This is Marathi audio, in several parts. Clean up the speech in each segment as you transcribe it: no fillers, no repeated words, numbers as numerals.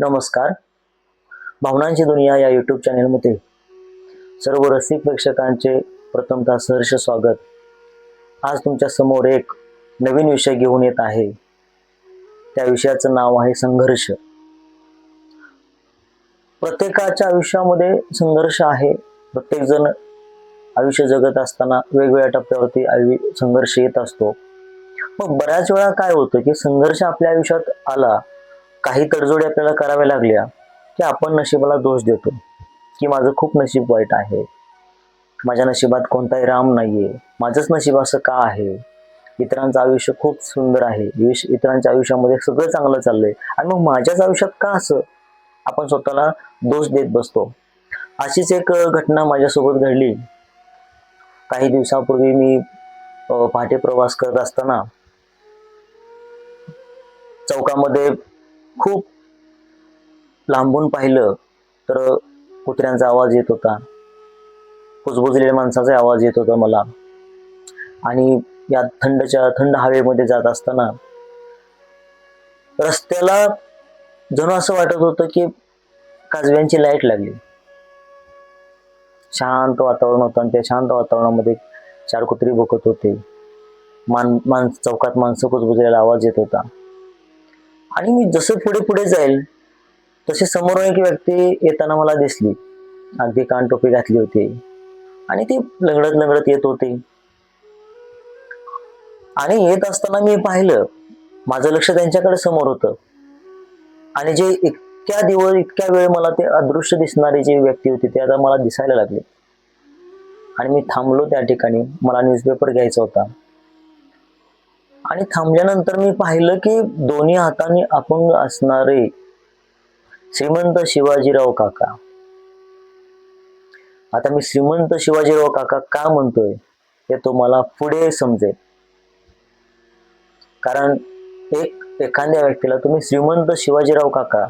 नमस्कार. भावनांची दुनिया या यूट्यूब चॅनेलमध्ये सर्व रसिक प्रेक्षकांचे प्रथमतः सहर्ष स्वागत. आज तुमच्या समोर एक नवीन विषय घेऊन येत आहे. त्या विषयाचं नाव आहे संघर्ष. प्रत्येकाच्या आयुष्यामध्ये संघर्ष आहे. प्रत्येक जण आयुष्य जगत असताना वेगवेगळ्या टप्प्यावरती संघर्ष येत असतो. मग बऱ्याच वेळा काय होतं की संघर्ष आपल्या आयुष्यात आला, काही तडजोडी आपल्याला कराव्या लागल्या की आपण नशिबाला दोष देतो की माझं खूप नशीब वाईट आहे, माझ्या नशिबात कोणताही राम नाहीये, माझंच नशीब असं का आहे, इतरांचं आयुष्य खूप सुंदर आहे, इतरांच्या आयुष्यामध्ये सगळं चांगलं चाललंय आणि मग माझ्याच आयुष्यात का असं, आपण स्वतःला दोष देत बसतो. अशीच एक घटना माझ्यासोबत घडली. काही दिवसापूर्वी मी पहाटे प्रवास करत असताना चौकामध्ये खूप लांबून पाहिलं तर कुत्र्यांचा आवाज येत होता, कुजबुजलेल्या माणसाचा आवाज येत होता मला. आणि या थंड हवेमध्ये जात असताना रस्त्याला जणू असं वाटत होतं की काजव्यांची लाईट लागली. शांत वातावरण होतं आणि त्या शांत वातावरणामध्ये चार कुत्री भुकत होते. चौकात माणसं कुजबुजलेला आवाज येत होता. आणि मी जसं पुढे पुढे जाईल तसे समोर एक व्यक्ती येताना मला दिसली. अगदी कानटोपी घातली होती आणि ती लंगडत लंगडत येत होती. आणि येत असताना मी पाहिलं, माझं लक्ष त्यांच्याकडे समोर होतं आणि जे इतक्या वेळ मला ते अदृश्य दिसणारी जी व्यक्ती होती ते आता मला दिसायला लागले. आणि मी थांबलो त्या ठिकाणी. मला न्यूजपेपर घ्यायचा होता आणि थांबल्यानंतर मी पाहिलं की दोन्ही हातांनी अपंग असणारे श्रीमंत शिवाजीराव काका. आता मी श्रीमंत शिवाजीराव काका का म्हणतोय हे तुम्हाला पुढे समजेल. कारण एखाद्या व्यक्तीला तुम्ही श्रीमंत शिवाजीराव काका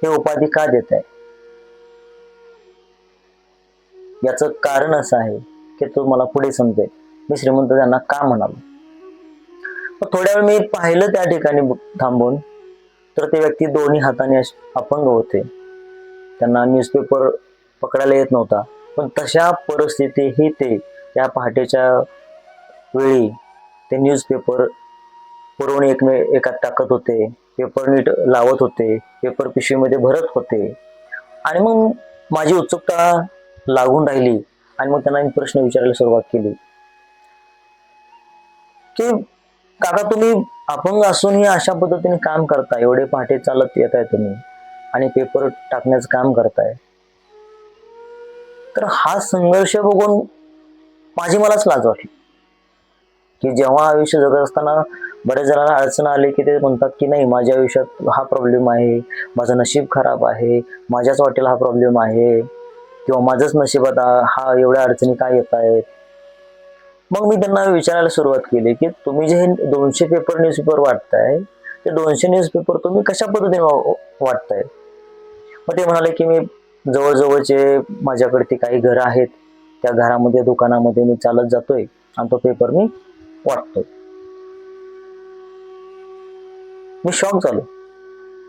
हे उपाधी का देताय, याचं कारण असं आहे की तुम्हाला पुढे समजेल मी श्रीमंत त्यांना का म्हणालो. थोड्या वेळ मी पाहिलं त्या ठिकाणी थांबून, तर ते व्यक्ती दोन्ही हाताने अपंग होते. त्यांना न्यूजपेपर पकडायला येत नव्हता. पण तशा परिस्थितीही ते त्या पहाटेच्या वेळी ते न्यूजपेपर पुरवून एकात टाकत होते, पेपर नीट लावत होते, पेपर पिशवीमध्ये भरत होते. आणि मग माझी उत्सुकता लागून राहिली आणि मग त्यांना मी प्रश्न विचारायला सुरुवात केली की काका, तुम्ही अपंग असूनही अशा पद्धतीने काम करताय, एवढे पहाटे चालत येत आहे तुम्ही आणि पेपर टाकण्याचं काम करताय, तर हा संघर्ष बघून मलाच लाज वाटली. की जेव्हा आयुष्य जगत असताना बरेच जणांना अडचण आली की ते म्हणतात की नाही, माझ्या आयुष्यात हा प्रॉब्लेम आहे, माझं नशीब खराब आहे, माझ्याच वाटेला हा प्रॉब्लेम आहे, किंवा माझंच नशिबात हा एवढ्या अडचणी काय येत आहेत. मग मी त्यांना विचारायला सुरुवात केली की तुम्ही जे 200 पेपर न्यूजपेपर वाटताय, ते 200 न्यूजपेपर तुम्ही कशा पद्धतीने वाटताय. मग ते म्हणाले की मी जवळजवळचे माझ्याकडे ते काही घरं आहेत, त्या घरामध्ये दुकानामध्ये मी चालत जातोय आणि तो पेपर मी वाटतोय. मी शॉक झालो,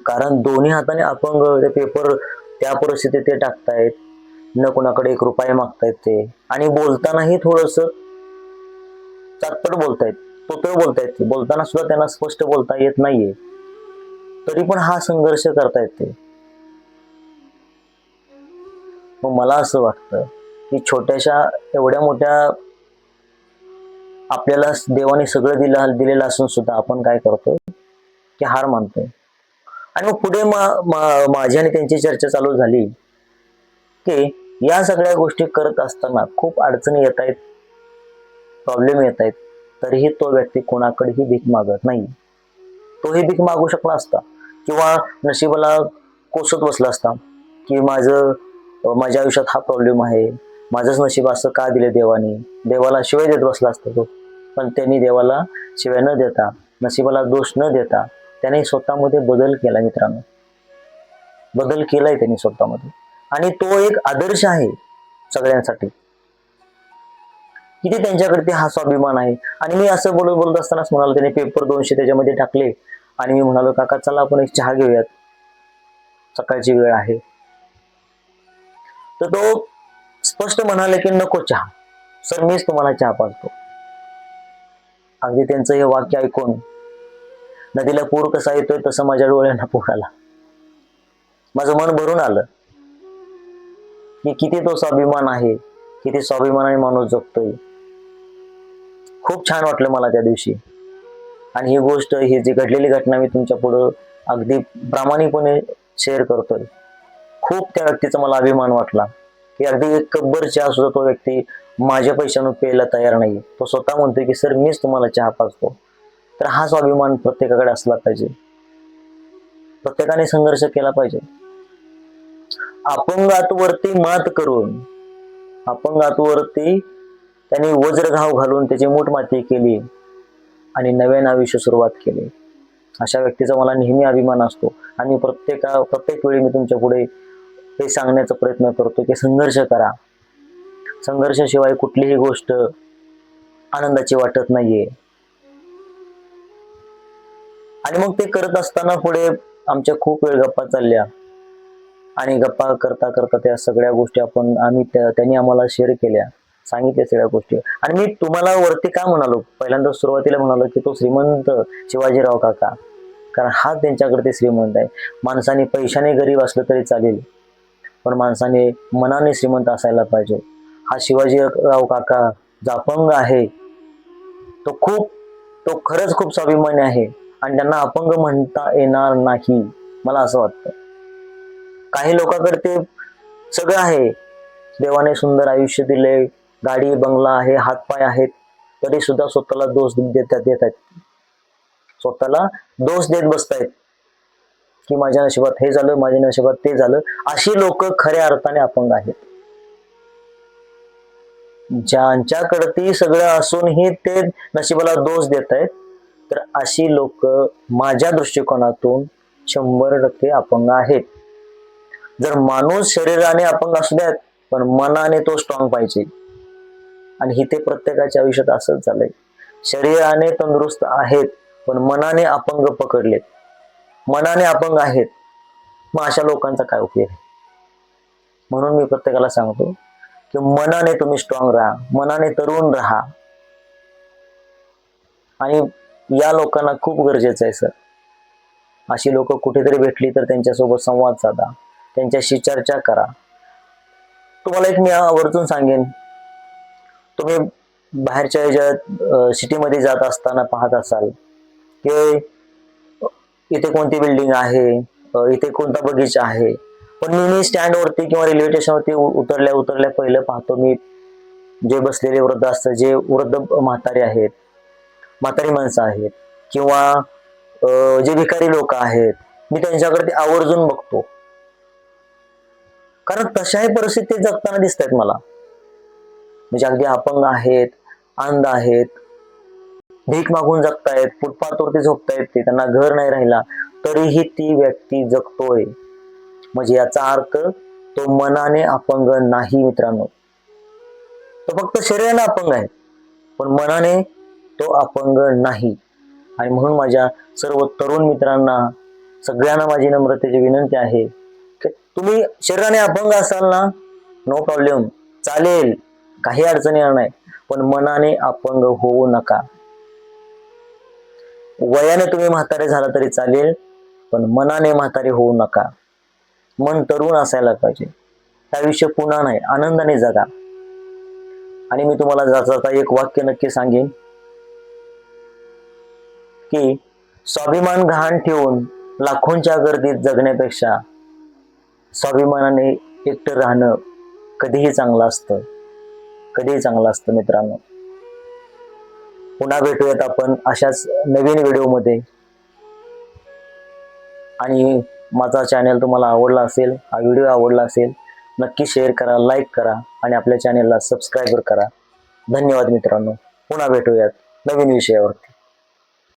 कारण दोन्ही हाताने अपंग ते पेपर त्या परिस्थितीत ते टाकतायत, न कोणाकडे 1 रुपया मागतायत ते, आणि बोलतानाही थोडस चाटपट बोलतायत, तोतळ बोलतायत. ते बोलताना सुद्धा त्यांना स्पष्ट बोलता येत नाहीये, तरी पण हा संघर्ष करतायत ते. मग मला असं वाटतं की छोट्याशा एवढ्या मोठ्या आपल्याला देवाने सगळं दिलेलं असून सुद्धा आपण काय करतोय की हार मानतोय. आणि मग पुढे माझी आणि त्यांची चर्चा चालू झाली की या सगळ्या गोष्टी करत असताना खूप अडचणी येत आहेत, प्रॉब्लेम येत आहेत, तरीही तो व्यक्ती कोणाकडेही भीक मागत नाही. तोही भीक मागू शकला असता किंवा नशिबाला कोसत बसला असता की माझ्या आयुष्यात हा प्रॉब्लेम आहे, माझंच नशीब असं का दिले देवाने, देवाला शिवाय देत बसला असता तो. पण त्यांनी देवाला शिवाय न देता, नशिबाला दोष न देता, त्याने स्वतःमध्ये बदल केला. मित्रांनो, बदल केलाय त्यांनी स्वतःमध्ये, आणि तो एक आदर्श आहे सगळ्यांसाठी. किती त्यांच्याकडे हा स्वाभिमान आहे. आणि मी असं बोलत असतानाच म्हणालो, त्याने पेपर 200 त्याच्यामध्ये टाकले आणि मी म्हणालो, काका चला आपण एक चहा घेऊयात. सकाळची वेळ आहे. तर तो स्पष्ट म्हणाले की नको चहा सर, मीच तुम्हाला चहा पाजतो. अगदी त्यांचं हे वाक्य ऐकून नदीला पूर कसा येतोय तसं माझ्या डोळ्यांना पूर आला. माझं मन भरून आलं की किती तो स्वाभिमान आहे, किती स्वाभिमानाने माणूस जगतोय. खूप छान वाटलं मला त्या दिवशी. आणि ही गोष्ट, ही जी घडलेली घटना मी तुमच्या पुढं अगदी प्रामाणिकपणे शेअर करतोय. खूप त्या व्यक्तीचा मला अभिमान वाटला की अगदी एक कपभर चहा सुद्धा तो व्यक्ती माझ्या पैशानं प्यायला तयार नाही. तो स्वतः म्हणतोय की सर, मीच तुम्हाला चहा पाजतो. तर हा स्वाभिमान प्रत्येकाकडे असला पाहिजे. प्रत्येकाने संघर्ष केला पाहिजे. अपंगातवरती मात करून, अपंगातवरती त्यांनी वज्रघाव घालून त्याची मूठ माती केली आणि नव्याने आयुष्य सुरुवात केली. अशा व्यक्तीचा मला नेहमी अभिमान असतो. आणि प्रत्येक वेळी मी तुमच्या पुढे हे सांगण्याचा प्रयत्न करतो की संघर्ष करा. संघर्षाशिवाय कुठलीही गोष्ट आनंदाची वाटत नाहीये. आणि मग ते करत असताना पुढे आमच्या खूप वेळ गप्पा चालल्या आणि गप्पा करता करता त्या सगळ्या गोष्टी त्यांनी आम्हाला शेअर केल्या, सांगितल्या सगळ्या गोष्टी. आणि मी तुम्हाला वरती का म्हणालो, पहिल्यांदा सुरुवातीला म्हणालो की तो श्रीमंत शिवाजीराव काका, कारण हा त्यांच्याकडे ते श्रीमंत आहे. माणसाने पैशाने गरीब असलं तरी चालेल, पण माणसाने मनाने श्रीमंत असायला पाहिजे. हा शिवाजीराव काका जो अपंग आहे तो खरंच खूप स्वाभिमानी आहे. आणि त्यांना अपंग म्हणता येणार नाही, मला असं वाटतं. काही लोकांकडे ते सगळं आहे, देवाने सुंदर आयुष्य दिले, गाडी बंगला आहे, हातपाय आहेत, तरी सुद्धा स्वतःला दोष देतात, स्वतःला दोष देत बसतायत की माझ्या नशिबात हे झालं, माझ्या नशिबात ते झालं. अशी लोक खऱ्या अर्थाने अपंग आहेत. ज्यांच्याकडे ती सगळं असूनही ते नशिबाला दोष देत आहेत, तर अशी लोक माझ्या दृष्टिकोनातून 100% अपंग आहेत. जर माणूस शरीराने अपंग असू द्यात, पण मनाने तो स्ट्रॉंग पाहिजे. आणि हे ते प्रत्येकाच्या आयुष्यात असंच झालंय. शरीराने तंदुरुस्त आहेत, पण मनाने अपंग पकडलेत, मनाने अपंग आहेत. मग अशा लोकांचा काय उपयोग आहे? म्हणून मी प्रत्येकाला सांगतो की मनाने तुम्ही स्ट्रॉंग राहा, मनाने तरुण राहा. आणि या लोकांना खूप गरजेचं आहे सर. अशी लोक कुठेतरी भेटली तर त्यांच्यासोबत संवाद साधा, त्यांच्याशी चर्चा करा. तुम्हाला एक मी आवर्जून सांगेन, तुम्ही बाहेरच्या ह्याच्यात सिटीमध्ये जात असताना पाहत असाल की इथे कोणती बिल्डिंग आहे, इथे कोणता बगीचा आहे. पण मी स्टँडवरती किंवा रेल्वे स्टेशनवरती उतरल्या पहिलं पाहतो मी जे बसलेले वृद्ध असतात, जे वृद्ध म्हातारे आहेत, म्हातारी माणसं आहेत, किंवा जे भिकारी लोक आहेत, मी त्यांच्याकडे आवर्जून बघतो. कारण तशाही परिस्थितीत जगताना दिसत आहेत मला. म्हणजे अगदी अपंग आहेत, अंध आहेत, भीक मागून जगतायत, फुटपाथवरती झोपतायत, ते त्यांना घर नाही राहिला, तरीही ती व्यक्ती जगतोय. म्हणजे याचा अर्थ तो मनाने अपंग नाही मित्रांनो. तो फक्त शरीराने अपंग आहे, पण मनाने तो अपंग नाही. आणि म्हणून माझ्या सर्व तरुण मित्रांना सगळ्यांना माझी नम्रतेची विनंती आहे की तुम्ही शरीराने अपंग असाल ना, नो प्रॉब्लेम, चालेल, काही अडचणी येणार नाही, पण मनाने अपंग होऊ नका. वयाने तुम्ही म्हातारे झाला तरी चालेल, पण मनाने म्हातारे होऊ नका. मन तरुण असायला पाहिजे. आयुष्य पुन्हा नाही, आनंदाने जगा. आणि मी तुम्हाला जाता एक वाक्य नक्की सांगेन की स्वाभिमान गहाण ठेवून लाखोंच्या गर्दीत जगण्यापेक्षा स्वाभिमानाने एकटं राहणं कधीही चांगलं असतं, कधीही चांगलं असतं मित्रांनो. पुन्हा भेटूयात आपण अशाच नवीन व्हिडिओमध्ये. आणि माझा चॅनल तुम्हाला आवडला असेल, हा व्हिडिओ आवडला असेल, नक्की शेअर करा, लाईक करा आणि आपल्या चॅनलला सबस्क्राईब करा. धन्यवाद मित्रांनो. पुन्हा भेटूयात नवीन विषयावरती.